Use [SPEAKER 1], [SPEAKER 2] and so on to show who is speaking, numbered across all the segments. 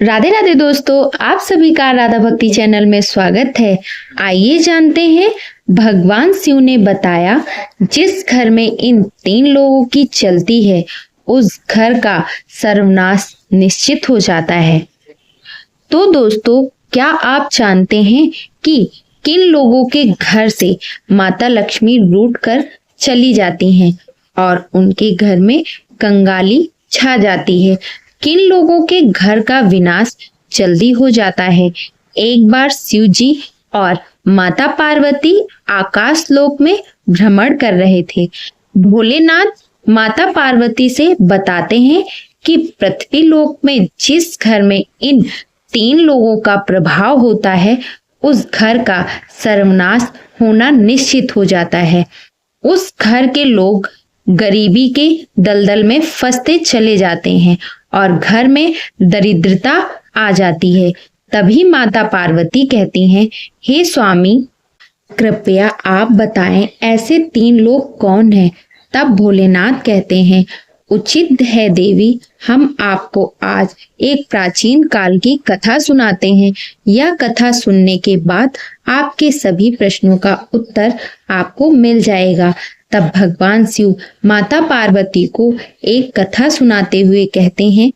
[SPEAKER 1] राधे राधे दोस्तों, आप सभी का राधा भक्ति चैनल में स्वागत है। आइए जानते हैं, भगवान शिव ने बताया जिस घर में इन 3 लोगों की चलती है उस घर का सर्वनाश निश्चित हो जाता है। तो दोस्तों, क्या आप जानते हैं कि किन लोगों के घर से माता लक्ष्मी रूठ कर चली जाती हैं और उनके घर में कंगाली छा जाती है? किन लोगों के घर का विनाश जल्दी हो जाता है? एक बार शिव जी और माता पार्वती आकाश लोक में भ्रमण कर रहे थे। भोलेनाथ माता पार्वती से बताते हैं कि पृथ्वी लोक में जिस घर में इन 3 लोगों का प्रभाव होता है उस घर का सर्वनाश होना निश्चित हो जाता है। उस घर के लोग गरीबी के दलदल में फंसते चले जाते हैं और घर में दरिद्रता आ जाती है। तभी माता पार्वती कहती हैं, हे स्वामी, कृपया आप बताएं ऐसे 3 लोग कौन हैं? तब भोलेनाथ कहते हैं, उचित है देवी, हम आपको आज एक प्राचीन काल की कथा सुनाते हैं। यह कथा सुनने के बाद आपके सभी प्रश्नों का उत्तर आपको मिल जाएगा। तब भगवान शिव माता पार्वती को एक कथा सुनाते हुए कहते हैं,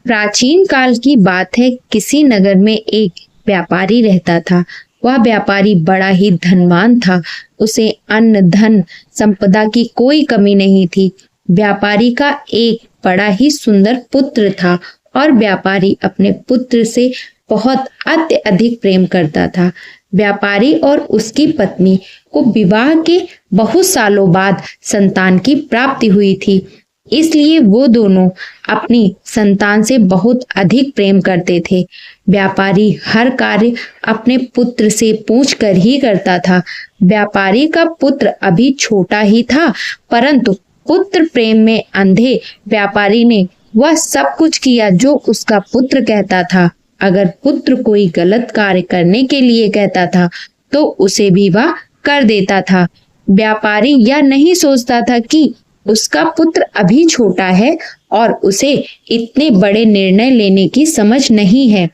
[SPEAKER 1] प्राचीन काल की बात है, किसी नगर में एक व्यापारी रहता था। वह व्यापारी बड़ा ही धनवान था। उसे अन्न धन संपदा की कोई कमी नहीं थी। व्यापारी का एक बड़ा ही सुंदर पुत्र था और व्यापारी अपने पुत्र से बहुत अत्यधिक प्रेम करता था। व्यापारी और उसकी पत्नी को विवाह के बहुत सालों बाद संतान की प्राप्ति हुई थी, इसलिए वो दोनों अपनी संतान से बहुत अधिक प्रेम करते थे। व्यापारी हर कार्य अपने पुत्र से पूछकर ही करता था। व्यापारी का पुत्र अभी छोटा ही था, परंतु पुत्र प्रेम में अंधे व्यापारी ने वह सब कुछ किया जो उसका पुत्र कहता था। अगर पुत्र कोई गलत कार्य करने के लिए कहता था तो उसे भी वह कर देता था। व्यापारी यह नहीं सोचता था कि उसका पुत्र अभी छोटा है और उसे इतने बड़े निर्णय लेने की समझ नहीं है,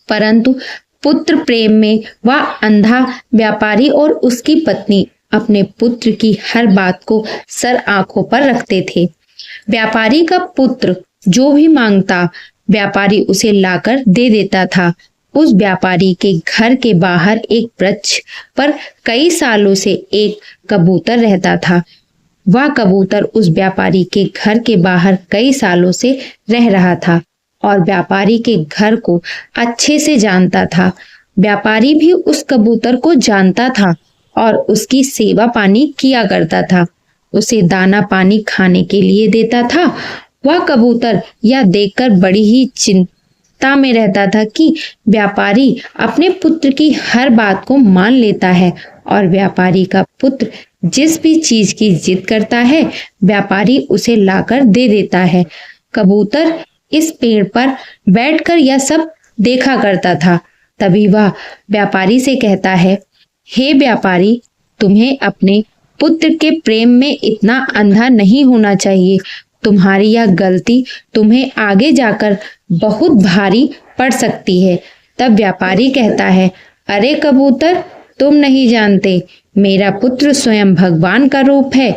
[SPEAKER 1] परंतु पुत्र प्रेम में वह अंधा व्यापारी और उसकी पत्नी अपने पुत्र की हर बात को सर आंखों पर रखते थे। व्यापारी का पुत्र जो भी मांगता व्यापारी उसे लाकर दे देता था। उस व्यापारी के घर के बाहर एक वृक्ष पर कई सालों से एक कबूतर रहता था। वह कबूतर उस व्यापारी के घर के बाहर कई सालों से रह रहा था और व्यापारी के घर को अच्छे से जानता था। व्यापारी भी उस कबूतर को जानता था और उसकी सेवा पानी किया करता था। उसे दाना पानी खाने के लिए देता था। वह कबूतर यह देखकर बड़ी ही चिंता में रहता था कि व्यापारी अपने पुत्र की हर बात को मान लेता है और व्यापारी का पुत्र जिस भी चीज की जिद करता है व्यापारी उसे लाकर दे देता है। कबूतर इस पेड़ पर बैठकर यह सब देखा करता था। तभी वह व्यापारी से कहता है, हे व्यापारी, तुम्हें अपने पुत्र के प्रेम में इतना अंधा नहीं होना चाहिए। तुम्हारी यह गलती तुम्हें आगे जाकर बहुत भारी पड़ सकती है। तब व्यापारी कहता है, अरे कबूतर, तुम नहीं जानते, मेरा पुत्र स्वयं भगवान का रूप है।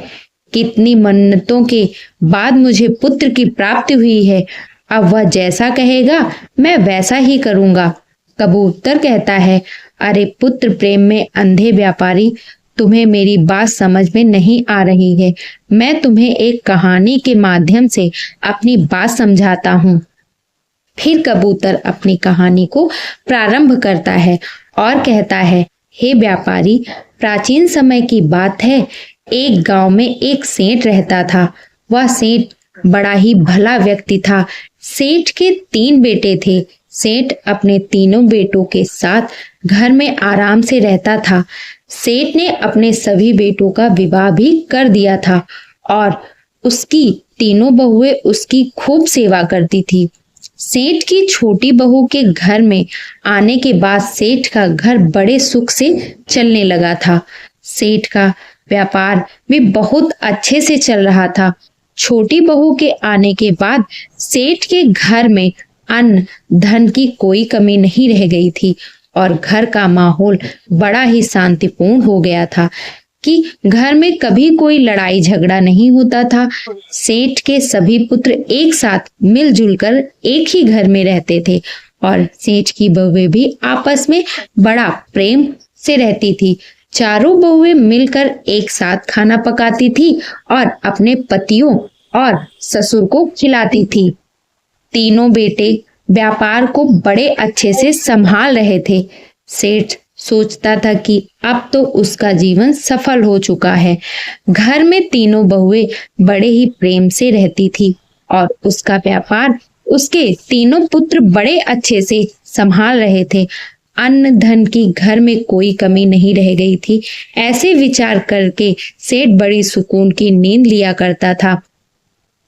[SPEAKER 1] कितनी मन्नतों के बाद मुझे पुत्र की प्राप्ति हुई है। अब वह जैसा कहेगा मैं वैसा ही करूंगा। कबूतर कहता है, अरे पुत्र प्रेम में अंधे व्यापारी, तुम्हें मेरी बात समझ में नहीं आ रही है। मैं तुम्हें एक कहानी के माध्यम से अपनी बात समझाता हूँ। फिर कबूतर अपनी कहानी को प्रारंभ करता है और कहता है, हे व्यापारी, प्राचीन समय की बात है। एक गांव में एक सेठ रहता था। वह सेठ बड़ा ही भला व्यक्ति था। सेठ के 3 बेटे थे। सेठ अपने तीनों बेटों के साथ घर में आराम से रहता था। सेठ ने अपने सभी बेटों का विवाह भी कर दिया था और उसकी तीनों बहुएं उसकी खूब सेवा करती थी। सेठ की छोटी बहू के घर में आने के बाद सेठ का घर बड़े सुख से चलने लगा था। सेठ का व्यापार भी बहुत अच्छे से चल रहा था। छोटी बहू के आने के बाद सेठ के घर में अन्न धन की कोई कमी नहीं रह गई थी और घर का माहौल बड़ा ही शांतिपूर्ण हो गया था कि घर में कभी कोई लड़ाई झगड़ा नहीं होता था। सेठ के सभी पुत्र एक साथ मिलजुल कर एक ही घर में रहते थे और सेठ की बहुएं भी आपस में बड़ा प्रेम से रहती थी। चारों बहुएं मिलकर एक साथ खाना पकाती थी और अपने पतियों और ससुर को खिलाती थी। तीनों बेटे व्यापार को बड़े अच्छे से संभाल रहे थे। सेठ सोचता था कि अब तो उसका जीवन सफल हो चुका है। घर में तीनों बहुएं बड़े ही प्रेम से रहती थी और उसका व्यापार उसके तीनों पुत्र बड़े अच्छे से संभाल रहे थे। अन्न धन की घर में कोई कमी नहीं रह गई थी। ऐसे विचार करके सेठ बड़ी सुकून की नींद लिया करता था।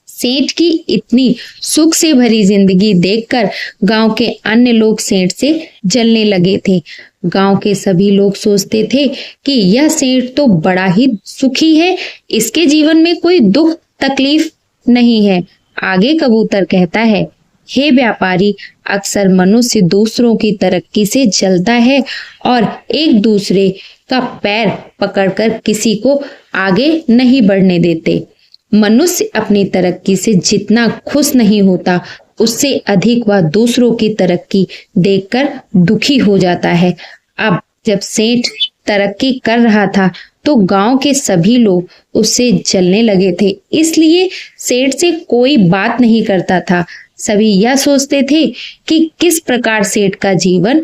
[SPEAKER 1] सेठ की इतनी सुख से भरी जिंदगी देखकर गांव के अन्य लोग सेठ से जलने लगे थे। गांव के सभी लोग सोचते थे कि यह सेठ तो बड़ा ही सुखी है, इसके जीवन में कोई दुख तकलीफ नहीं है। आगे कबूतर कहता है, हे व्यापारी, अक्सर मनुष्य दूसरों की तरक्की से जलता है और एक दूसरे का पैर पकड़कर किसी को आगे नहीं बढ़ने देते। मनुष्य अपनी तरक्की से जितना खुश नहीं होता, उससे अधिक वह दूसरों की तरक्की देखकर दुखी हो जाता है। अब जब सेठ तरक्की कर रहा था तो गांव के सभी लोग उससे जलने लगे थे, इसलिए सेठ से कोई बात नहीं करता था। सभी यह सोचते थे कि किस प्रकार सेठ का जीवन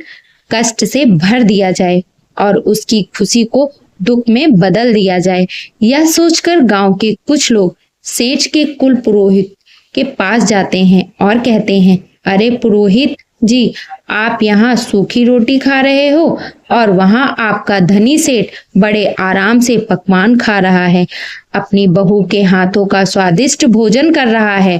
[SPEAKER 1] कष्ट से भर दिया जाए और उसकी खुशी को दुख में बदल दिया जाए। यह सोचकर गांव के कुछ लोग सेठ के कुल पुरोहित के पास जाते हैं और कहते हैं, अरे पुरोहित जी, आप यहाँ सूखी रोटी खा रहे हो और वहाँ आपका धनी सेठ बड़े आराम से पकवान खा रहा है, अपनी बहू के हाथों का स्वादिष्ट भोजन कर रहा है।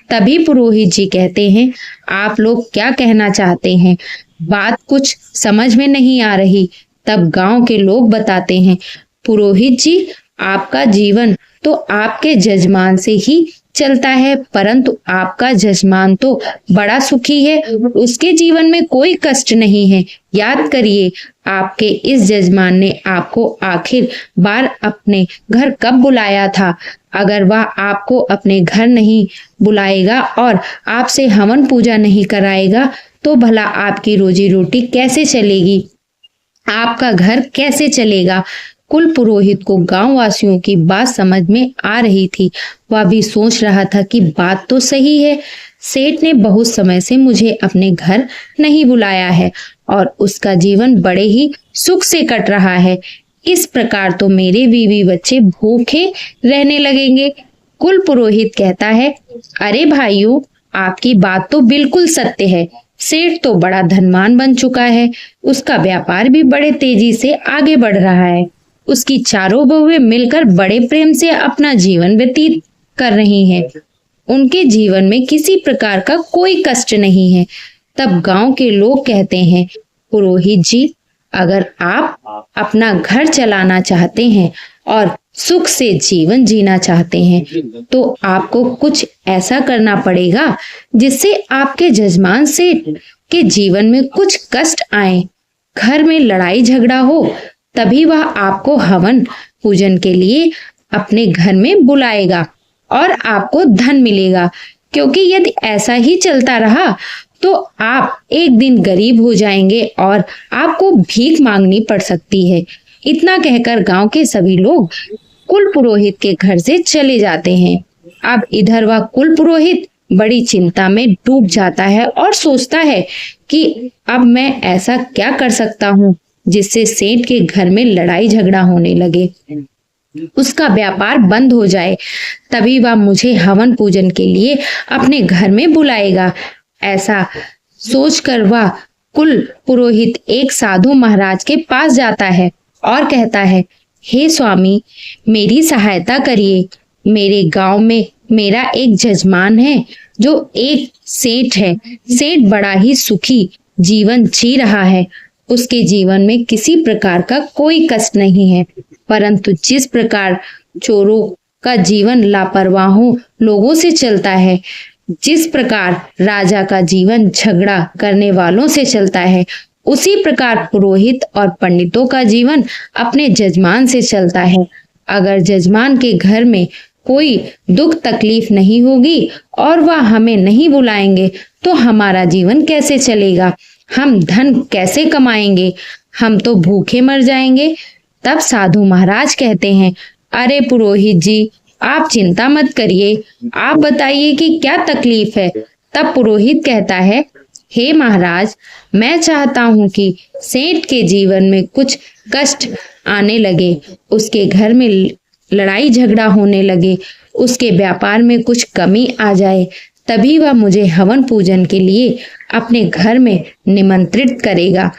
[SPEAKER 1] तभी पुरोहित जी कहते हैं, आप लोग क्या कहना चाहते हैं? बात कुछ समझ में नहीं आ रही। तब गांव के लोग बताते हैं, पुरोहित जी, आपका जीवन तो आपके जजमान से ही चलता है, परंतु आपका जजमान तो बड़ा सुखी है, उसके जीवन में कोई कष्ट नहीं है। याद करिए, आपके इस जजमान ने आपको आखिर बार अपने घर कब बुलाया था? अगर वह आपको अपने घर नहीं बुलाएगा और आपसे हवन पूजा नहीं कराएगा तो भला आपकी रोजी रोटी कैसे चलेगी? आपका घर कैसे चलेगा? कुल पुरोहित को गांव वासियों की बात समझ में आ रही थी। वह भी सोच रहा था कि बात तो सही है, सेठ ने बहुत समय से मुझे अपने घर नहीं बुलाया है और उसका जीवन बड़े ही सुख से कट रहा है। इस प्रकार तो मेरे बीवी बच्चे भूखे रहने लगेंगे। कुल पुरोहित कहता है, अरे भाइयों, आपकी बात तो बिल्कुल सत्य है। सेठ तो बड़ा धनवान बन चुका है, उसका व्यापार भी बड़े तेजी से आगे बढ़ रहा है। उसकी चारों बहुएं मिलकर बड़े प्रेम से अपना जीवन व्यतीत कर रही हैं। उनके जीवन में किसी प्रकार का कोई कष्ट नहीं है। तब गांव के लोग कहते हैं, पुरोहित जी, अगर आप अपना घर चलाना चाहते हैं और सुख से जीवन जीना चाहते हैं तो आपको कुछ ऐसा करना पड़ेगा जिससे आपके जजमान सेठ के जीवन में कुछ कष्ट आए, घर में लड़ाई झगड़ा हो, तभी वह आपको हवन पूजन के लिए अपने घर में बुलाएगा और आपको धन मिलेगा। क्योंकि यदि ऐसा ही चलता रहा तो आप एक दिन गरीब हो जाएंगे और आपको भीख मांगनी पड़ सकती है। इतना कहकर गांव के सभी लोग कुल पुरोहित के घर से चले जाते हैं। अब इधर वह कुल पुरोहित बड़ी चिंता में डूब जाता है और सोचता है कि अब मैं ऐसा क्या कर सकता हूँ जिससे सेठ के घर में लड़ाई झगड़ा होने लगे, उसका व्यापार बंद हो जाए, तभी वह मुझे हवन पूजन के लिए अपने घर में बुलाएगा। ऐसा सोचकर वह कुल पुरोहित एक साधु महाराज के पास जाता है और कहता है, हे स्वामी, मेरी सहायता करिए। मेरे गांव में मेरा एक जजमान है जो एक सेठ है। सेठ बड़ा ही सुखी जीवन जी रहा है, उसके जीवन में किसी प्रकार का कोई कष्ट नहीं है, परंतु जिस प्रकार चोरों का जीवन लापरवाहों लोगों से चलता है, जिस प्रकार राजा का जीवन झगड़ा करने वालों से चलता है, उसी प्रकार पुरोहित और पंडितों का जीवन अपने जजमान से चलता है। अगर जजमान के घर में कोई दुख तकलीफ नहीं होगी और वह हमें नहीं बुलाएंगे तो हमारा जीवन कैसे चलेगा? हम धन कैसे कमाएंगे? हम तो भूखे मर जाएंगे। तब साधु महाराज कहते हैं, अरे पुरोहित जी, आप चिंता मत करिए, आप बताइए कि क्या तकलीफ है। तब पुरोहित कहता है, हे महाराज, मैं चाहता हूं कि सेठ के जीवन में कुछ कष्ट आने लगे, उसके घर में लड़ाई झगड़ा होने लगे, उसके व्यापार में कुछ कमी आ जाए, तभी वह मुझे हवन पूजन के लिए अपने घर में निमंत्रित करेगा।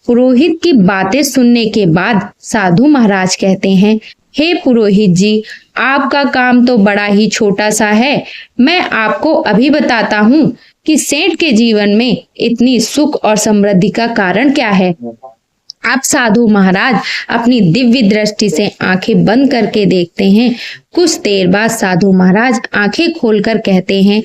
[SPEAKER 1] पुरोहित की बातें सुनने के बाद साधु महाराज कहते हैं, हे पुरोहित जी, आपका काम तो बड़ा ही छोटा सा है। मैं आपको अभी बताता हूँ कि सेठ के जीवन में इतनी सुख और समृद्धि का कारण क्या है। अब साधु महाराज अपनी दिव्य दृष्टि से आंखें बंद करके देखते हैं। कुछ देर बाद साधु महाराज आंखें खोलकर कहते हैं,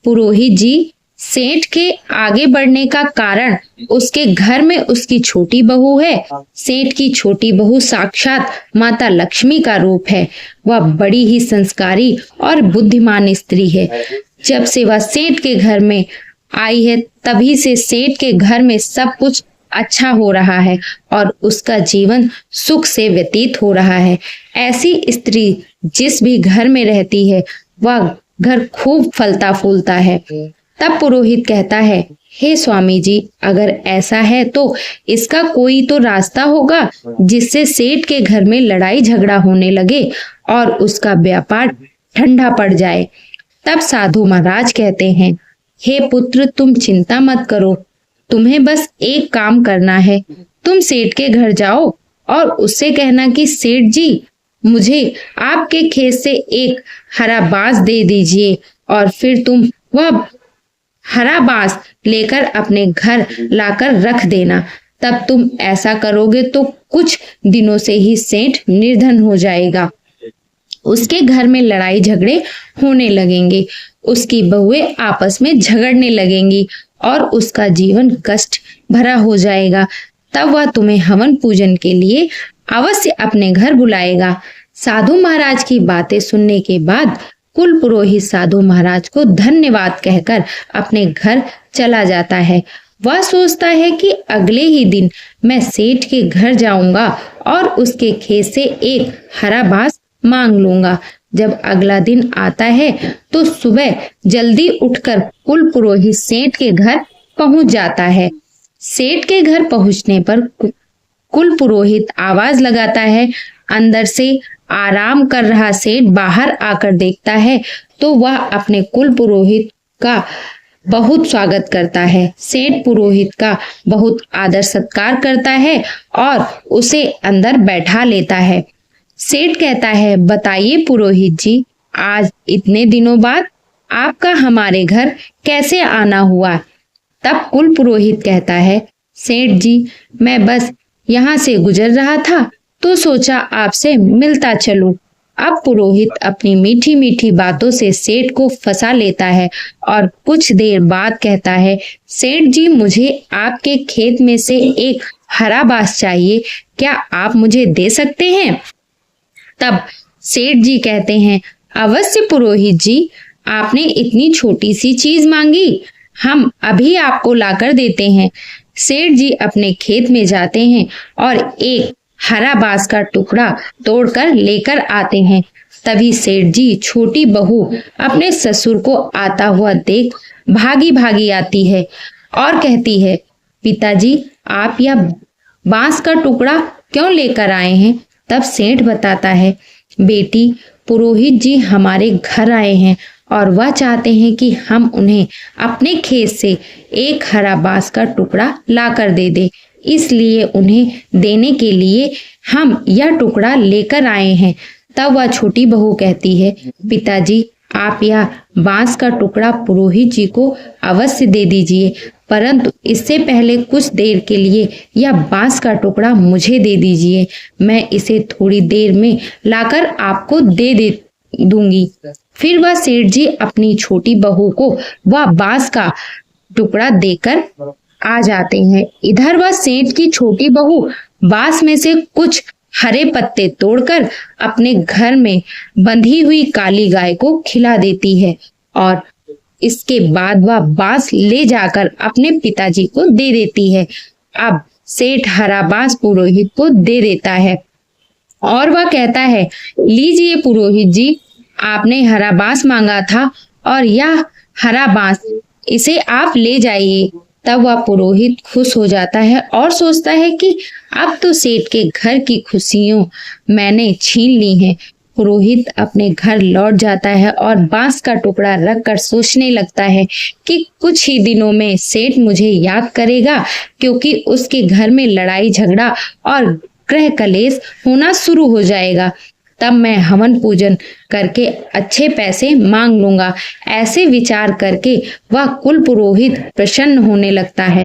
[SPEAKER 1] पुरोहित जी, सेठ के आगे बढ़ने का कारण उसके घर में उसकी छोटी बहू है। सेठ की छोटी बहू साक्षात माता लक्ष्मी का रूप है। वह बड़ी ही संस्कारी और बुद्धिमान स्त्री है। जब से वह सेठ के घर में आई है, तभी से सेठ के घर में सब कुछ अच्छा हो रहा है और उसका जीवन सुख से व्यतीत हो रहा है। ऐसी स्त्री जिस भी घर में रहती है, वह घर खूब फलता फूलता है। तब पुरोहित कहता है, हे स्वामी जी, अगर ऐसा है तो इसका कोई तो रास्ता होगा जिससे सेठ के घर में लड़ाई झगड़ा होने लगे और उसका व्यापार ठंडा पड़ जाए। तब साधु महाराज कहते हैं, हे पुत्र, तुम चिंता मत करो, तुम्हें बस एक काम करना है। तुम सेठ के घर जाओ और उससे कहना कि सेठ जी, मुझे आपके खेत से एक हरा बांस दे दीजिए, और फिर तुम वह हरा बांस लेकर अपने घर लाकर रख देना। तब तुम ऐसा करोगे तो कुछ दिनों से ही सेठ निर्धन हो जाएगा। उसके घर में लड़ाई झगड़े होने लगेंगे, उसकी बहुएं आपस में झगड़ने लगेंगी और उसका जीवन कष्ट भरा हो जाएगा। तब वह तुम्हें हवन पूजन के लिए अवश्य अपने घर बुलाएगा। साधु महाराज की बातें सुनने के बाद कुल पुरोहित साधु महाराज को धन्यवाद कहकर अपने घर चला जाता है। वह सोचता है कि अगले ही दिन मैं सेठ के घर जाऊंगा और उसके खेत से एक हरा बांस मांग लूंगा। जब अगला दिन आता है तो सुबह जल्दी उठकर कुल पुरोहित सेठ के घर पहुंच जाता है। सेठ के घर पहुंचने पर कुल पुरोहित आवाज लगाता है। अंदर से आराम कर रहा सेठ बाहर आकर देखता है तो वह अपने कुल पुरोहित का बहुत स्वागत करता है। सेठ पुरोहित का बहुत आदर सत्कार करता है और उसे अंदर बैठा लेता है। सेठ कहता है, बताइए पुरोहित जी, आज इतने दिनों बाद आपका हमारे घर कैसे आना हुआ? तब कुल पुरोहित कहता है, सेठ जी, मैं बस यहाँ से गुजर रहा था तो सोचा आपसे मिलता चलूं। अब पुरोहित अपनी मीठी मीठी बातों से सेठ को फंसा लेता है और कुछ देर बाद कहता है, सेठ जी, मुझे आपके खेत में से एक हरा बांस चाहिए, क्या आप मुझे दे सकते हैं? तब सेठ जी कहते हैं, अवश्य पुरोहित जी, आपने इतनी छोटी सी चीज मांगी, हम अभी आपको लाकर देते हैं। सेठ जी अपने खेत में जाते हैं और एक हरा बांस का टुकड़ा तोड़कर लेकर आते हैं। तभी सेठ जी छोटी बहू अपने ससुर को आता हुआ देख भागी भागी आती है और कहती है, पिताजी, आप यह बांस का टुकड़ा क्यों लेकर आए हैं? तब सेठ बताता है, बेटी, पुरोहित जी हमारे घर आए हैं और वह चाहते हैं कि हम उन्हें अपने खेत से एक हरा बांस का टुकड़ा लाकर दे दे, इसलिए उन्हें देने के लिए हम यह टुकड़ा लेकर आए हैं। तब वह छोटी बहू कहती है, पिताजी, आप यह बांस का टुकड़ा पुरोहित जी को अवश्य दे दीजिए, परंतु इससे पहले कुछ देर के लिए यह बांस का टुकड़ा मुझे दे दीजिए। मैं इसे थोड़ी देर में लाकर आपको दे दूंगी। फिर वह सेठ जी अपनी छोटी बहू को वह बांस का टुकड़ा देकर आ जाते हैं। इधर वह सेठ की छोटी बहू बांस में से कुछ हरे पत्ते तोड़कर अपने घर में बंधी हुई काली गाय को खिला देती है और इसके बाद वह बांस ले जाकर अपने पिताजी को दे देती है। अब सेठ हरा बांस पुरोहित को दे देता है और वह कहता है, लीजिए पुरोहित जी, आपने हरा बांस मांगा था और यह हरा बांस, इसे आप ले जाइए। तब वह पुरोहित खुश हो जाता है और सोचता है कि अब तो सेठ के घर की खुशियों मैंने छीन ली हैं। पुरोहित अपने घर लौट जाता है और बांस का टुकड़ा रखकर सोचने लगता है कि कुछ ही दिनों में सेठ मुझे याद करेगा, क्योंकि उसके घर में लड़ाई झगड़ा और गृह कलेश होना शुरू हो जाएगा। तब मैं हवन पूजन करके अच्छे पैसे मांग लूंगा। ऐसे विचार करके वह कुल पुरोहित प्रसन्न होने लगता है।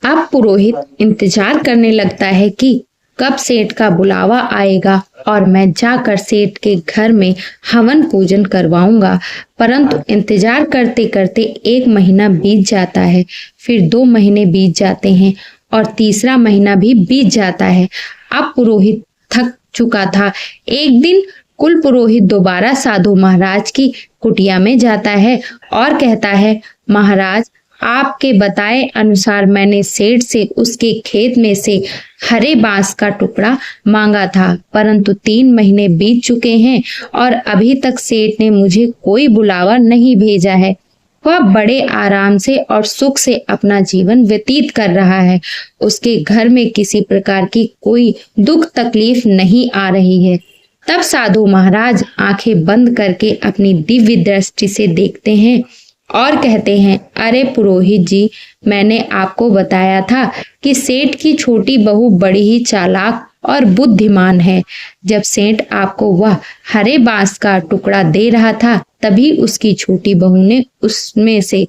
[SPEAKER 1] अब पुरोहित इंतजार करने लगता है कि कब सेठ का बुलावा आएगा और मैं जाकर सेठ के घर में हवन पूजन करवाऊंगा। परंतु इंतजार करते करते 1 महीना बीत जाता है, फिर 2 महीने बीत जाते हैं और तीसरा महीना भी बीत जाता है। अब पुरोहित थक चुका था। एक दिन कुल पुरोहित दोबारा साधु महाराज की कुटिया में जाता है और कहता है, महाराज, आपके बताए अनुसार मैंने सेठ से उसके खेत में से हरे बांस का टुकड़ा मांगा था, परंतु 3 महीने बीत चुके हैं और अभी तक सेठ ने मुझे कोई बुलावा नहीं भेजा है। वह बड़े आराम से और सुख से अपना जीवन व्यतीत कर रहा है। उसके घर में किसी प्रकार की कोई दुख तकलीफ नहीं आ रही है। तब साधु महाराज आंखें बंद करके अपनी दिव्य दृष्टि से देखते हैं और कहते हैं, अरे पुरोहित जी, मैंने आपको बताया था कि सेठ की छोटी बहू बड़ी ही चालाक और बुद्धिमान है। जब सेठ आपको वह हरे बांस का टुकड़ा दे रहा था, तभी उसकी छोटी बहू ने उसमें से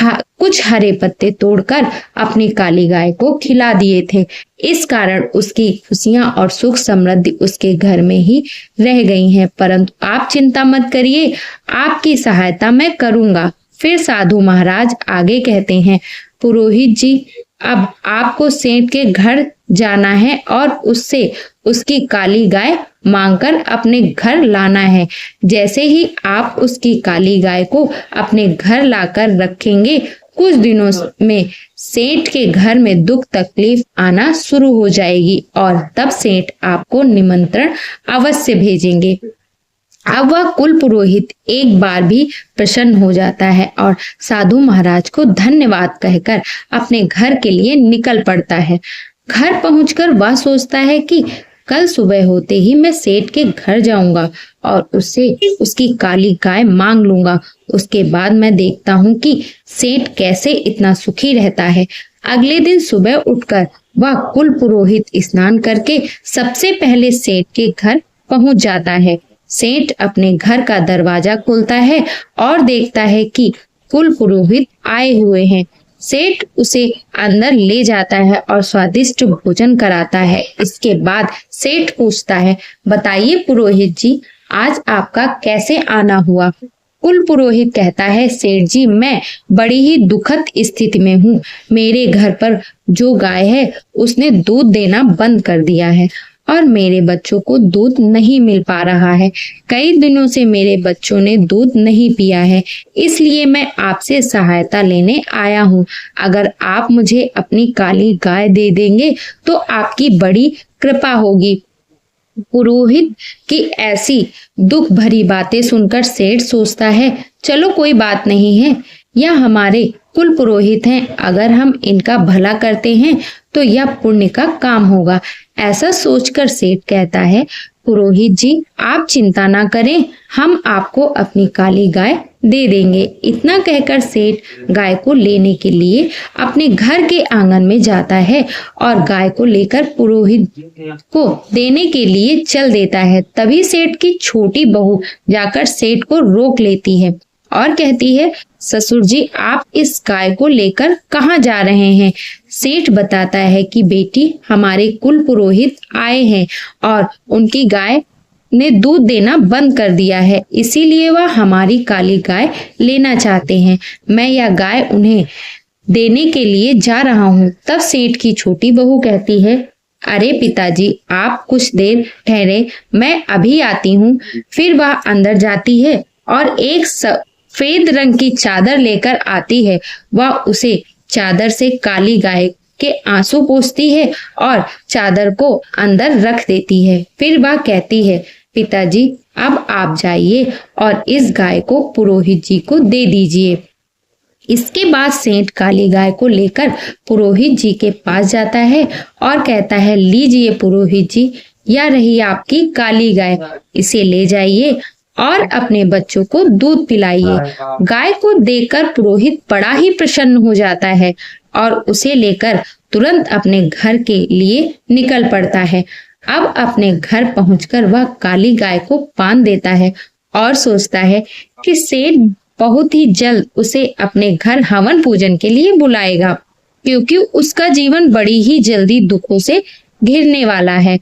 [SPEAKER 1] कुछ हरे पत्ते तोड़कर अपनी काली गाय को खिला दिए थे। इस कारण उसकी खुशियां और सुख समृद्धि उसके घर में ही रह गई हैं। परंतु आप चिंता मत करिए, आपकी सहायता मैं करूंगा। फिर साधु महाराज आगे कहते हैं, पुरोहित जी, अब आपको सेठ के घर जाना है और उससे उसकी काली गाय मांगकर अपने घर लाना है। जैसे ही आप उसकी काली गाय को अपने घर लाकर रखेंगे, कुछ दिनों में सेठ के घर में दुख तकलीफ आना शुरू हो जाएगी और तब सेठ आपको निमंत्रण अवश्य भेजेंगे। अब वह कुल पुरोहित एक बार भी प्रसन्न हो जाता है और साधु महाराज को धन्यवाद कहकर अपने घर के लिए निकल पड़ता है। घर पहुंचकर वह सोचता है कि कल सुबह होते ही मैं सेठ के घर जाऊंगा और उससे उसकी काली गाय मांग लूंगा। उसके बाद मैं देखता हूँ कि सेठ कैसे इतना सुखी रहता है। अगले दिन सुबह उठकर वह कुल पुरोहित स्नान करके सबसे पहले सेठ के घर पहुंच जाता है। सेठ अपने घर का दरवाजा खोलता है और देखता है कि कुल पुरोहित आए हुए हैं। सेठ उसे अंदर ले जाता है और स्वादिष्ट भोजन कराता है। इसके बाद सेठ पूछता है, बताइए पुरोहित जी, आज आपका कैसे आना हुआ? कुल पुरोहित कहता है, सेठ जी, मैं बड़ी ही दुखद स्थिति में हूँ। मेरे घर पर जो गाय है उसने दूध देना बंद कर दिया है और मेरे बच्चों को दूध नहीं मिल पा रहा है। कई दिनों से मेरे बच्चों ने दूध नहीं पिया है, इसलिए मैं आपसे सहायता लेने आया हूँ। अगर आप मुझे अपनी काली गाय दे देंगे तो आपकी बड़ी कृपा होगी। पुरोहित की ऐसी दुख भरी बातें सुनकर सेठ सोचता है, चलो कोई बात नहीं है, यह हमारे कुल पुरोहित हैं, अगर हम इनका भला करते हैं तो यह पुण्य का काम होगा। ऐसा सोचकर सेठ कहता है, पुरोहित जी, आप चिंता ना करें, हम आपको अपनी काली गाय दे देंगे। इतना कहकर सेठ गाय को लेने के लिए अपने घर के आंगन में जाता है और गाय को लेकर पुरोहित को देने के लिए चल देता है। तभी सेठ की छोटी बहू जाकर सेठ को रोक लेती है और कहती है, ससुर जी, आप इस गाय को लेकर कहाँ जा रहे हैं? सेठ बताता है कि बेटी, हमारे कुल पुरोहित आए हैं और उनकी गाय ने दूध देना बंद कर दिया है, इसीलिए वह हमारी काली गाय लेना चाहते हैं। मैं यह गाय उन्हें देने के लिए जा रहा हूँ। तब सेठ की छोटी बहू कहती है, अरे पिताजी, आप कुछ देर ठहरे, मैं अभी आती हूँ। फिर वह अंदर जाती है और एक सफेद रंग की चादर लेकर आती है। वह उसे चादर से काली गाय के आंसू पोंछती है और चादर को अंदर रख देती है। फिर वह कहती है, पिताजी, अब आप जाइए और इस गाय को पुरोहित जी को दे दीजिए। इसके बाद सेठ काली गाय को लेकर पुरोहित जी के पास जाता है और कहता है, लीजिए पुरोहित जी, यह रही आपकी काली गाय, इसे ले जाइए और अपने बच्चों को दूध पिलाइए। गाय को देखकर पुरोहित बड़ा ही प्रसन्न हो जाता है और उसे लेकर तुरंत अपने घर के लिए निकल पड़ता है। अब अपने घर पहुंचकर वह काली गाय को बांध देता है और सोचता है कि सेठ बहुत ही जल्द उसे अपने घर हवन पूजन के लिए बुलाएगा, क्योंकि उसका जीवन बड़ी ही जल्दी दुखों से घिरने वाला है।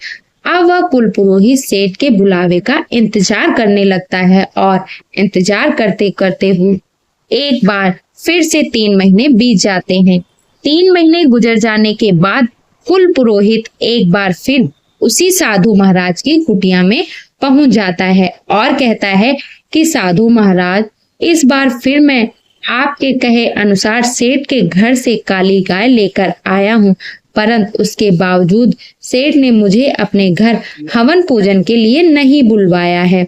[SPEAKER 1] अब वह कुल पुरोहित सेठ के बुलावे का इंतजार करने लगता है और इंतजार करते करते हुए एक बार फिर से 3 महीने बीत जाते हैं। 3 महीने गुजर जाने के बाद कुल पुरोहित एक बार फिर उसी साधु महाराज की कुटिया में पहुंच जाता है और कहता है कि साधु महाराज, इस बार फिर मैं आपके कहे अनुसार सेठ के घर से काली गाय लेकर आया हूँ, परंतु उसके बावजूद सेठ ने मुझे अपने घर हवन पूजन के लिए नहीं बुलवाया है।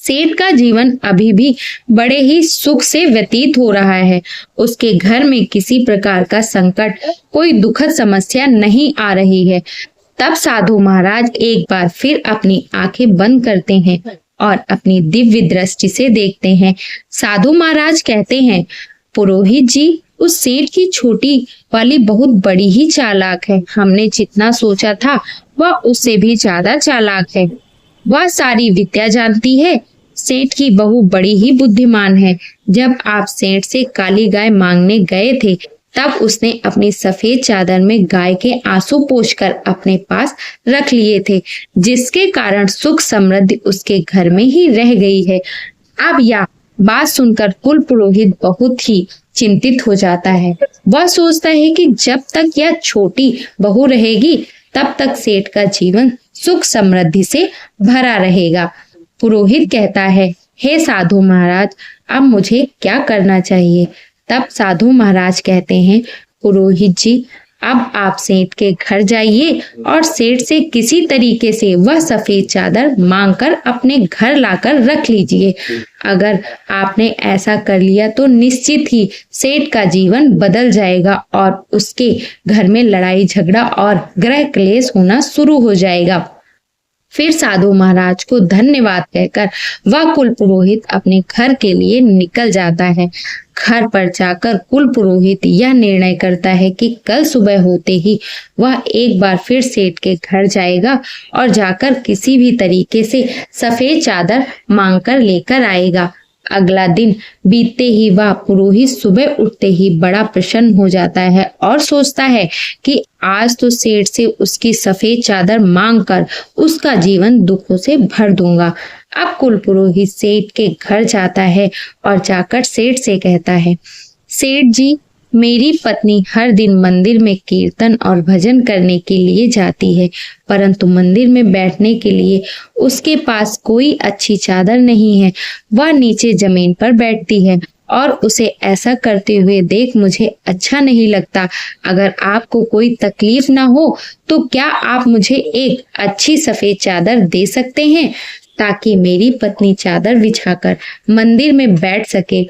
[SPEAKER 1] सेठ का जीवन अभी भी बड़े ही सुख से व्यतीत हो रहा है। उसके घर में किसी प्रकार का संकट, कोई दुखद समस्या नहीं आ रही है। तब साधु महाराज एक बार फिर अपनी आंखें बंद करते हैं और अपनी दिव्य दृष्टि से देखते हैं। साधु महाराज कहते हैं, पुरोहित जी, उस सेठ की छोटी वाली बहुत बड़ी ही चालाक है। हमने जितना सोचा था वह उससे भी ज्यादा चालाक है। वह सारी विद्या जानती है। सेठ की बहू बड़ी ही बुद्धिमान है। जब आप सेठ से काली गाय मांगने गए थे, तब उसने अपनी सफेद चादर में गाय के आंसू पोंछकर अपने पास रख लिए थे, जिसके कारण सुख समृद्धि उसके घर में ही रह गई है। अब यह बात सुनकर कुल पुरोहित बहुत ही चिंतित हो जाता है। वह सोचता है कि जब तक यह छोटी बहू रहेगी, तब तक सेठ का जीवन सुख समृद्धि से भरा रहेगा। पुरोहित कहता है, हे साधु महाराज, अब मुझे क्या करना चाहिए? तब साधु महाराज कहते हैं, पुरोहित जी, अब आप सेठ के घर जाइए और सेठ से किसी तरीके से वह सफेद चादर मांगकर अपने घर लाकर रख लीजिए। अगर आपने ऐसा कर लिया तो निश्चित ही सेठ का जीवन बदल जाएगा और उसके घर में लड़ाई झगड़ा और गृह क्लेश होना शुरू हो जाएगा। फिर साधु महाराज को धन्यवाद कहकर वह कुल पुरोहित अपने घर के लिए निकल जाता है। घर पर जाकर कुल पुरोहित यह निर्णय करता है कि कल सुबह होते ही वह एक बार फिर सेठ के घर जाएगा और जाकर किसी भी तरीके से सफेद चादर मांगकर लेकर आएगा। अगला दिन बीतते ही वह पुरोहित सुबह उठते ही बड़ा प्रसन्न हो जाता है और सोचता है कि आज तो सेठ से उसकी सफेद चादर मांगकर उसका जीवन दुखों से भर दूंगा। अब कुल पुरोहित सेठ के घर जाता है और जाकर सेठ से कहता है, सेठ जी, मेरी पत्नी हर दिन मंदिर में कीर्तन और भजन करने के लिए जाती है, परंतु मंदिर में बैठने के लिए उसके पास कोई अच्छी चादर नहीं है। वह नीचे जमीन पर बैठती है और उसे ऐसा करते हुए देख मुझे अच्छा नहीं लगता। अगर आपको कोई तकलीफ ना हो तो क्या आप मुझे एक अच्छी सफेद चादर दे सकते हैं, ताकि मेरी पत्नी चादर बिछाकर मंदिर में बैठ सके।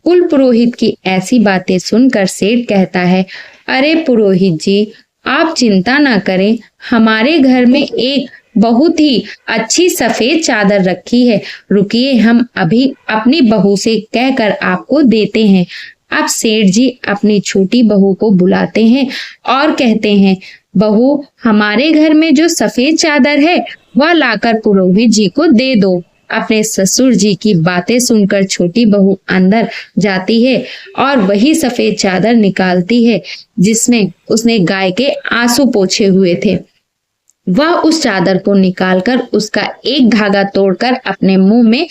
[SPEAKER 1] कुल पुरोहित की ऐसी बातें सुनकर सेठ कहता है, अरे पुरोहित जी, आप चिंता ना करें, हमारे घर में एक बहुत ही अच्छी सफेद चादर रखी है। रुकिए, हम अभी अपनी बहू से कहकर आपको देते हैं। अब सेठ जी अपनी छोटी बहू को बुलाते हैं और कहते हैं, बहू, हमारे घर में जो सफेद चादर है वह लाकर पुरोहित जी को दे दो। अपने ससुर जी की बातें सुनकर छोटी बहू अंदर जाती है और वही सफेद चादर निकालती है जिसमें उसने गाय के आंसू पोंछे हुए थे। वह उस चादर को निकालकर उसका एक धागा तोड़कर अपने मुंह में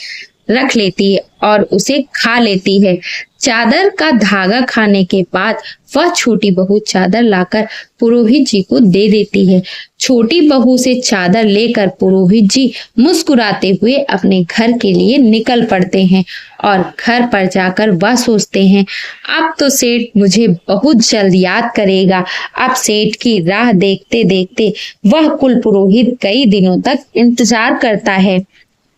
[SPEAKER 1] रख लेती है और उसे खा लेती है। चादर का धागा खाने के बाद वह छोटी बहू चादर लाकर पुरोहित जी को दे देती है। छोटी बहू से चादर लेकर पुरोहित जी मुस्कुराते हुए अपने घर के लिए निकल पड़ते हैं और घर पर जाकर वह सोचते हैं, अब तो सेठ मुझे बहुत जल्द याद करेगा। अब सेठ की राह देखते देखते वह कुल पुरोहित कई दिनों तक इंतजार करता है।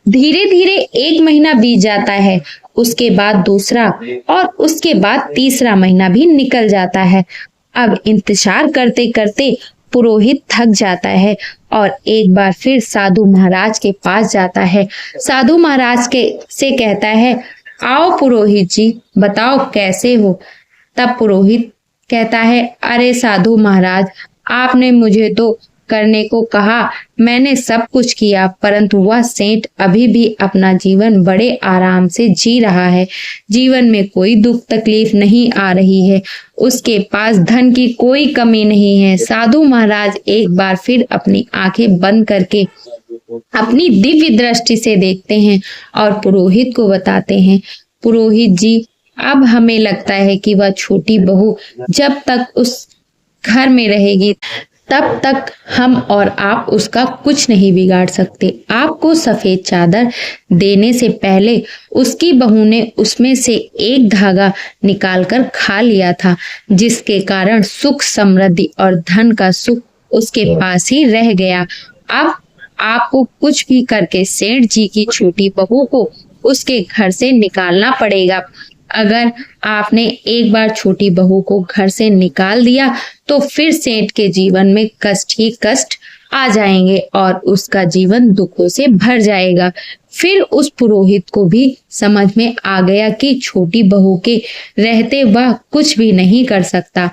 [SPEAKER 1] धीरे धीरे 1 महीना बीत जाता है, उसके बाद दूसरा और उसके बाद तीसरा महीना भी निकल जाता है। अब इंतजार करते करते पुरोहित थक जाता है और एक बार फिर साधु महाराज के पास जाता है। साधु महाराज से कहता है, आओ पुरोहित जी, बताओ कैसे हो। तब पुरोहित कहता है, अरे साधु महाराज, आपने मुझे तो करने को कहा, मैंने सब कुछ किया, परंतु वह सेठ अभी भी अपना जीवन बड़े आराम से जी रहा है। जीवन में कोई दुख तकलीफ नहीं आ रही है, उसके पास धन की कोई कमी नहीं है। साधु महाराज एक बार फिर अपनी आंखें बंद करके अपनी दिव्य दृष्टि से देखते हैं और पुरोहित को बताते हैं, पुरोहित जी, अब हमें लगता है कि वह छोटी बहू जब तक उस घर में रहेगी तब तक हम और आप उसका कुछ नहीं बिगाड़ सकते। आपको सफेद चादर देने से पहले उसकी बहू ने उसमें से एक धागा निकालकर खा लिया था, जिसके कारण सुख, समृद्धि और धन का सुख उसके पास ही रह गया। अब आपको कुछ भी करके सेठ जी की छोटी बहू को उसके घर से निकालना पड़ेगा। अगर आपने एक बार छोटी बहू को घर से निकाल दिया तो फिर सेठ के जीवन में कष्ट ही कष्ट आ जाएंगे और उसका जीवन दुखों से भर जाएगा। फिर उस पुरोहित को भी समझ में आ गया कि छोटी बहू के रहते वह कुछ भी नहीं कर सकता।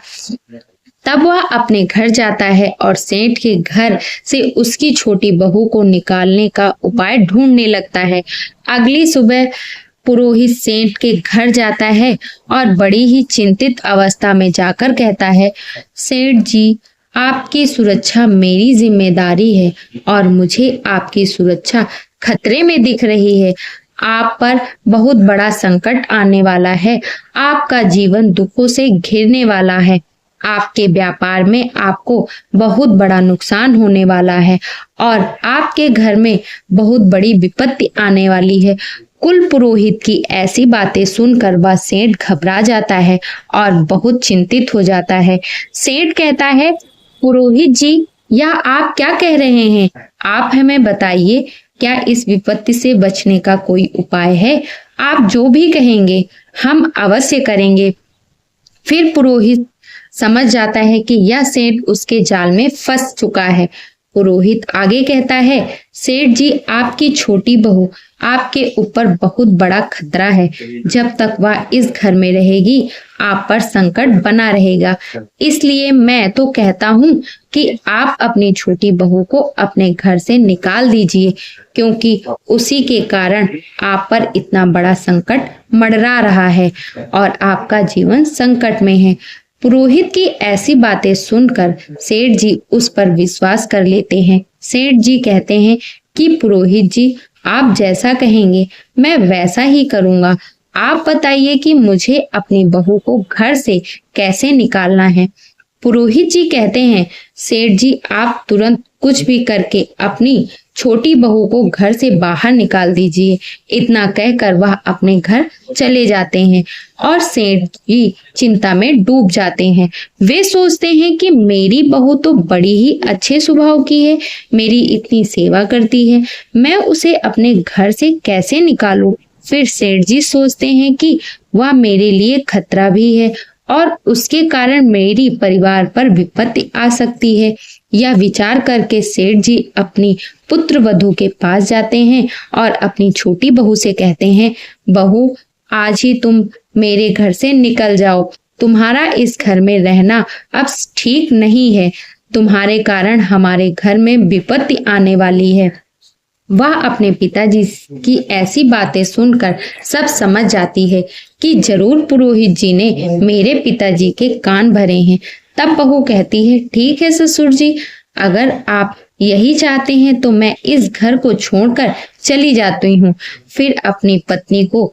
[SPEAKER 1] तब वह अपने घर जाता है और सेठ के घर से उसकी छोटी बहू को निकालने का उपाय ढूंढने लगता है। अगली सुबह पुरोहित सेठ के घर जाता है और बड़ी ही चिंतित अवस्था में जाकर कहता है, सेठ जी, आपकी सुरक्षा मेरी जिम्मेदारी है और मुझे आपकी सुरक्षा खतरे में दिख रही है। आप पर बहुत बड़ा संकट आने वाला है। आपका जीवन दुखों से घिरने वाला है। आपके व्यापार में आपको बहुत बड़ा नुकसान होने वाला है और आपके घर में बहुत बड़ी विपत्ति आने वाली है। कुल पुरोहित की ऐसी बातें सुनकर वह सेठ घबरा जाता है और बहुत चिंतित हो जाता है। सेठ कहता है, पुरोहित जी, यह आप क्या कह रहे हैं? आप हमें बताइए, क्या इस विपत्ति से बचने का कोई उपाय है? आप जो भी कहेंगे हम अवश्य करेंगे। फिर पुरोहित समझ जाता है कि यह सेठ उसके जाल में फंस चुका है। पुरोहित आगे कहता है, सेठ जी, आपकी छोटी बहू आपके ऊपर बहुत बड़ा खतरा है। जब तक वह इस घर में रहेगी आप पर संकट बना रहेगा। इसलिए मैं तो कहता हूँ कि आप अपनी छोटी बहू को अपने घर से निकाल दीजिए, क्योंकि उसी के कारण आप पर इतना बड़ा संकट मंडरा रहा है और आपका जीवन संकट में है। पुरोहित की ऐसी बातें सुनकर सेठ जी उस पर विश्वास कर लेते हैं। सेठ जी कहते हैं कि पुरोहित जी, आप जैसा कहेंगे मैं वैसा ही करूंगा। आप बताइए कि मुझे अपनी बहू को घर से कैसे निकालना है। पुरोहित जी कहते हैं, सेठ जी, आप तुरंत कुछ भी करके अपनी छोटी बहू को घर से बाहर निकाल दीजिए। इतना कहकर वह अपने घर चले जाते हैं और सेठ जी चिंता में डूब जाते हैं। वे सोचते हैं कि मेरी बहू तो बड़ी ही अच्छे स्वभाव की है, मेरी इतनी सेवा करती है, मैं उसे अपने घर से कैसे निकालूं। फिर सेठ जी सोचते हैं कि वह मेरे लिए खतरा भी है और उसके कारण मेरी परिवार पर विपत्ति आ सकती है। यह विचार करके सेठ जी अपनी पुत्र वधू के पास जाते हैं और अपनी छोटी बहू से कहते हैं, बहू, आज ही तुम मेरे घर से निकल जाओ। तुम्हारा इस घर में रहना अब ठीक नहीं है। तुम्हारे कारण हमारे घर में विपत्ति आने वाली है। वह अपने पिताजी की ऐसी बातें सुनकर सब समझ जाती है कि जरूर पुरोहित जी ने मेरे पिताजी के कान भरे हैं। तब बहू कहती है, ठीक है ससुर जी, अगर आप यही चाहते हैं तो मैं इस घर को छोड़कर चली जाती हूँ। फिर अपनी पत्नी को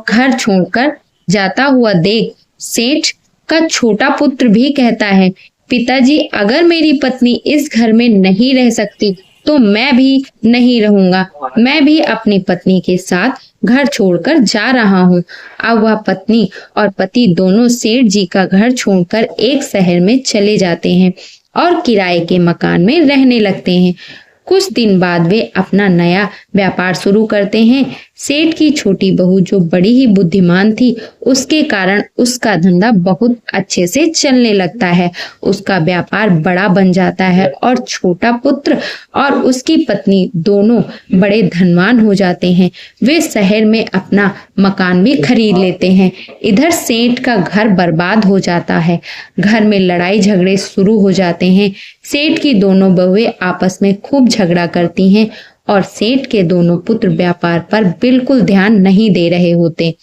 [SPEAKER 1] घर छोड़कर जाता हुआ देख सेठ का छोटा पुत्र भी कहता है, पिताजी अगर मेरी पत्नी इस घर में नहीं रह सकती तो मैं भी नहीं रहूंगा। मैं भी अपनी पत्नी के साथ घर छोड़कर जा रहा हूँ। अब वह पत्नी और पति दोनों सेठ जी का घर छोड़कर एक शहर में चले जाते हैं और किराए के मकान में रहने लगते हैं। कुछ दिन बाद वे अपना नया व्यापार शुरू करते हैं। सेठ की छोटी बहू जो बड़ी ही बुद्धिमान थी, उसके कारण उसका धंधा बहुत अच्छे से चलने लगता है। उसका व्यापार बड़ा बन जाता है और छोटा पुत्र और उसकी पत्नी दोनों बड़े धनवान हो जाते हैं। वे शहर में अपना मकान भी खरीद लेते हैं। इधर सेठ का घर बर्बाद हो जाता है। घर में लड़ाई झगड़े शुरू हो जाते हैं। सेठ की दोनों बहुएं आपस में खूब झगड़ा करती हैं और सेठ के दोनों पुत्र व्यापार पर बिल्कुल ध्यान नहीं दे रहे होते।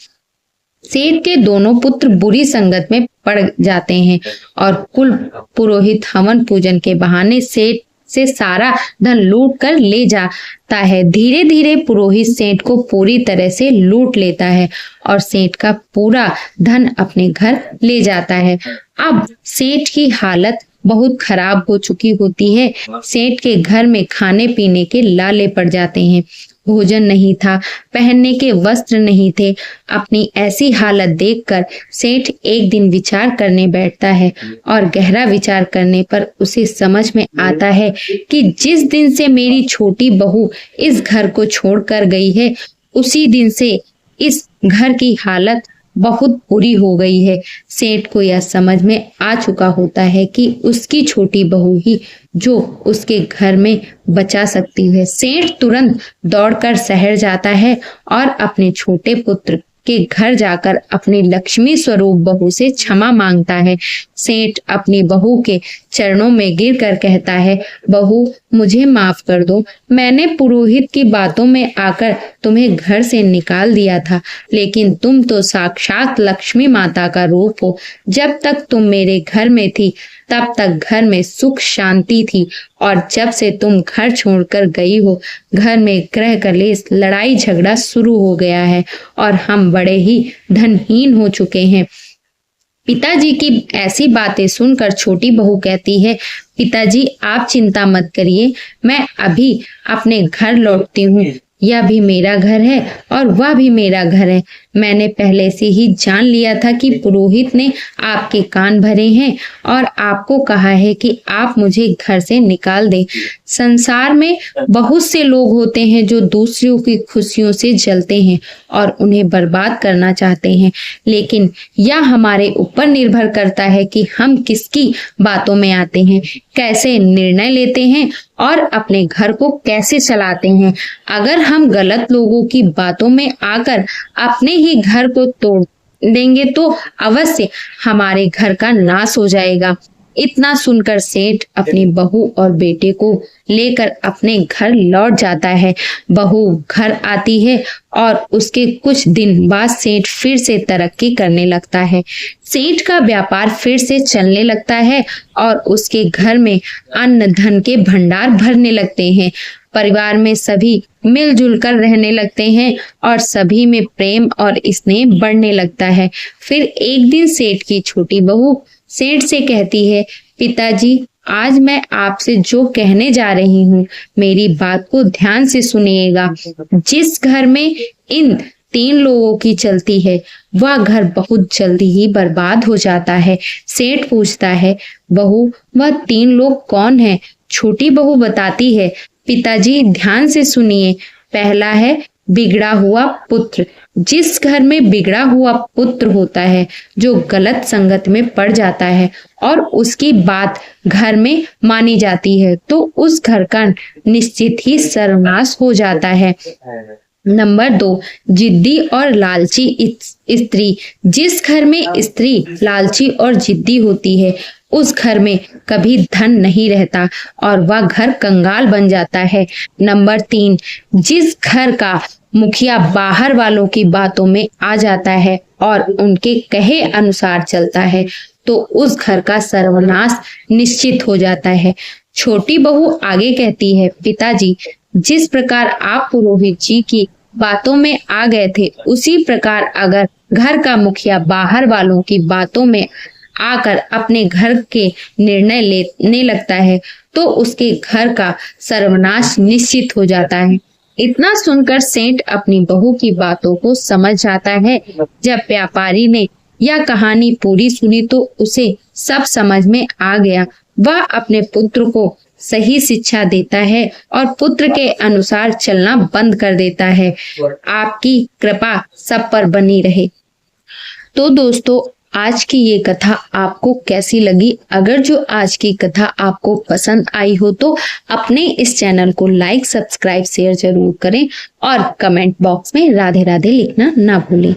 [SPEAKER 1] सेठ के दोनों पुत्र बुरी संगत में पड़ जाते हैं और कुल पुरोहित हवन पूजन के बहाने सेठ से सारा धन लूट कर ले जाता है। धीरे धीरे पुरोहित सेठ को पूरी तरह से लूट लेता है और सेठ का पूरा धन अपने घर ले जाता है। अब सेठ की हालत बहुत खराब हो चुकी होती है। सेठ के घर में खाने पीने के लाले पड़ जाते हैं। भोजन नहीं था, पहनने के वस्त्र नहीं थे। अपनी ऐसी हालत देखकर सेठ एक दिन विचार करने बैठता है और गहरा विचार करने पर उसे समझ में आता है कि जिस दिन से मेरी छोटी बहू इस घर को छोड़कर गई है, उसी दिन से इस घर की हालत बहुत बुरी हो गई है। सेठ को यह समझ में आ चुका होता है कि उसकी छोटी बहू ही जो उसके घर में बचा सकती है। सेठ तुरंत दौड़कर शहर जाता है और अपने छोटे पुत्र के घर जाकर अपनी लक्ष्मी स्वरूप बहू से क्षमा मांगता है। सेठ अपनी बहू के चरणों में गिरकर कहता है, बहू मुझे माफ कर दो। मैंने पुरोहित की बातों में आकर तुम्हें घर से निकाल दिया था, लेकिन तुम तो साक्षात लक्ष्मी माता का रूप हो। जब तक तुम मेरे घर में थी तब तक घर में सुख शांति थी, और जब से तुम घर छोड़कर गई हो, घर में गृह कलेश लड़ाई झगड़ा शुरू हो गया है और हम बड़े ही धनहीन हो चुके हैं। पिताजी की ऐसी बातें सुनकर छोटी बहू कहती है, पिताजी आप चिंता मत करिए, मैं अभी अपने घर लौटती हूँ। यह भी मेरा घर है और वह भी मेरा घर है। मैंने पहले से ही जान लिया था कि पुरोहित ने आपके कान भरे हैं और आपको कहा है कि आप मुझे घर से निकाल दें। संसार में बहुत से लोग होते हैं जो दूसरों की खुशियों से जलते हैं और उन्हें बर्बाद करना चाहते हैं, लेकिन यह हमारे ऊपर निर्भर करता है कि हम किसकी बातों में आते हैं, कैसे निर्णय लेते हैं और अपने घर को कैसे चलाते हैं। अगर हम गलत लोगों की बातों में आकर अपने ही घर को तोड़ देंगे तो अवश्य हमारे घर का नाश हो जाएगा। इतना सुनकर सेठ अपनी बहू और बेटे को लेकर अपने घर लौट जाता है। बहू घर आती है और उसके कुछ दिन बाद सेठ फिर से तरक्की करने लगता है। सेठ का व्यापार फिर से चलने लगता है और उसके घर में अन्न धन के भंडार भरने लगते हैं। परिवार में सभी मिलजुल कर रहने लगते हैं और सभी में प्रेम और स्नेह बढ़ने लगता है। फिर एक दिन सेठ की छोटी बहू सेठ से कहती है, पिताजी आज मैं आपसे जो कहने जा रही हूँ, मेरी बात को ध्यान से सुनिएगा। जिस घर में इन 3 लोगों की चलती है, वह घर बहुत जल्दी ही बर्बाद हो जाता है। सेठ पूछता है, बहू वह 3 लोग कौन है? छोटी बहू बताती है, पिताजी ध्यान से सुनिए। पहला है बिगड़ा हुआ पुत्र। जिस घर में बिगड़ा हुआ पुत्र होता है, जो गलत संगत में पड़ जाता है और उसकी बात घर में मानी जाती है, तो उस घर का निश्चित ही सर्वनाश हो जाता है। नंबर 2, जिद्दी और लालची स्त्री। जिस घर में स्त्री लालची और जिद्दी होती है, उस घर में कभी धन नहीं रहता और वह घर कंगाल बन जाता है। नंबर 3, जिस घर का मुखिया बाहर वालों की बातों में आ जाता है और उनके कहे अनुसार चलता है, तो उस घर का सर्वनाश निश्चित हो जाता है। छोटी बहू आगे कहती है, पिताजी, जिस प्रकार आप पुरोहित जी की बातों में आ गए थे, उसी प्रकार अगर घर का मुखिया बाहर वालों की बातों में आकर अपने घर के निर्णय लेने लगता है तो उसके घर का सर्वनाश निश्चित हो जाता है। इतना सुनकर सेठ अपनी बहू की बातों को समझ जाता है। जब व्यापारी ने यह कहानी पूरी सुनी तो उसे सब समझ में आ गया। वह अपने पुत्र को सही शिक्षा देता है और पुत्र के अनुसार चलना बंद कर देता है। आपकी कृपा सब पर बनी रहे। तो दोस्तों, आज की ये कथा आपको कैसी लगी? अगर जो आज की कथा आपको पसंद आई हो तो अपने इस चैनल को लाइक, सब्सक्राइब, शेयर जरूर करें और कमेंट बॉक्स में राधे राधे लिखना ना भूलें।